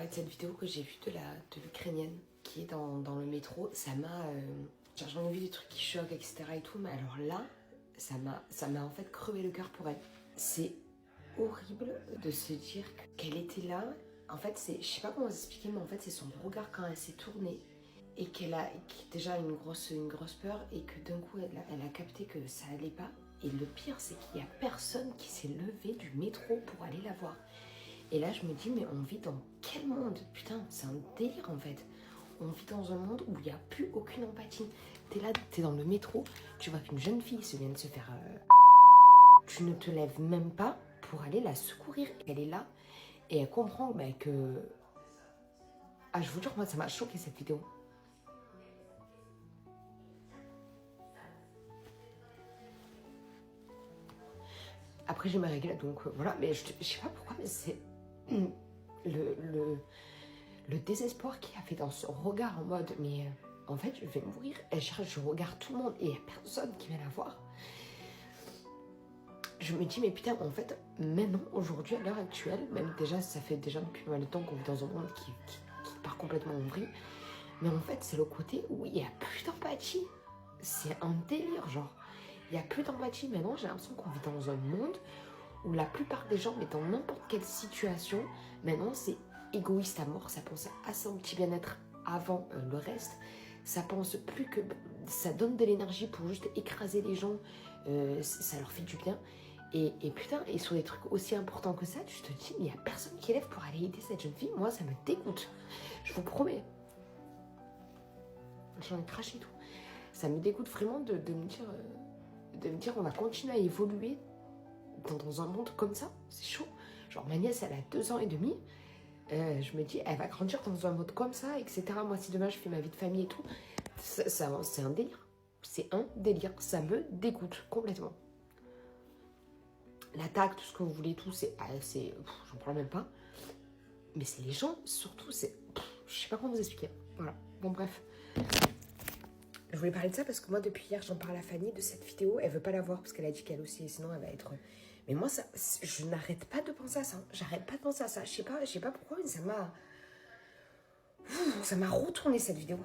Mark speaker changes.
Speaker 1: parler de cette vidéo que j'ai vue de l'Ukrainienne qui est dans le métro. Ça m'a... j'en ai vu des trucs qui choquent, etc. et tout, mais alors là, ça m'a en fait crevé le cœur pour elle. C'est horrible de se dire qu'elle était là. En fait, je sais pas comment vous expliquer, mais en fait, c'est son regard quand elle s'est tournée et qu'elle a déjà une grosse peur et que d'un coup, elle a capté que ça allait pas. Et le pire, c'est qu'il y a personne qui s'est levé du métro pour aller la voir. Et là, je me dis, mais on vit dans quel monde? Putain, c'est un délire en fait. On vit dans un monde où il n'y a plus aucune empathie. T'es là, t'es dans le métro, tu vois qu'une jeune fille vient de se faire... tu ne te lèves même pas pour aller la secourir. Elle est là et elle comprend que... Ah, je vous jure, moi, ça m'a choqué cette vidéo. Après, j'ai mes règles, donc voilà. Mais je sais pas pourquoi, mais c'est... Le désespoir qu'il a fait dans son regard en mode, mais en fait, je vais mourir. Et je regarde tout le monde et il n'y a personne qui vient la voir. Je me dis, mais putain, en fait, maintenant, aujourd'hui, à l'heure actuelle, même déjà, ça fait déjà depuis pas mal de temps qu'on vit dans un monde qui part complètement en vrille. Mais en fait, c'est le côté où il n'y a plus d'empathie. C'est un délire, genre. Il n'y a plus d'empathie. Maintenant, j'ai l'impression qu'on vit dans un monde où la plupart des gens, mais dans n'importe quelle situation, maintenant, c'est égoïste à mort. Ça pense à son petit bien-être avant le reste. Ça pense plus que... Ça donne de l'énergie pour juste écraser les gens. Ça leur fait du bien. Et putain, et sur des trucs aussi importants que ça, tu te dis, il n'y a personne qui lève pour aller aider cette jeune fille. Moi, ça me dégoûte. Je vous promets. J'en ai craché tout. Ça me dégoûte vraiment de me dire, on va continuer à évoluer dans un monde comme ça. C'est chaud. Genre, ma nièce, elle a 2 ans et demi. Je me dis, elle va grandir dans un monde comme ça, etc. Moi, si demain, je fais ma vie de famille et tout, c'est un délire. C'est un délire. Ça me dégoûte complètement. L'attaque, tout ce que vous voulez, tout, j'en parle même pas. Mais c'est les gens, surtout, je sais pas comment vous expliquer. Voilà. Bon, bref. Je voulais parler de ça parce que moi, depuis hier, j'en parle à Fanny de cette vidéo. Elle veut pas la voir parce qu'elle a dit qu'elle aussi, sinon elle va être... Mais moi, je n'arrête pas de penser à ça. J'arrête pas de penser à ça. Je sais pas pourquoi, mais ça m'a retourné cette vidéo.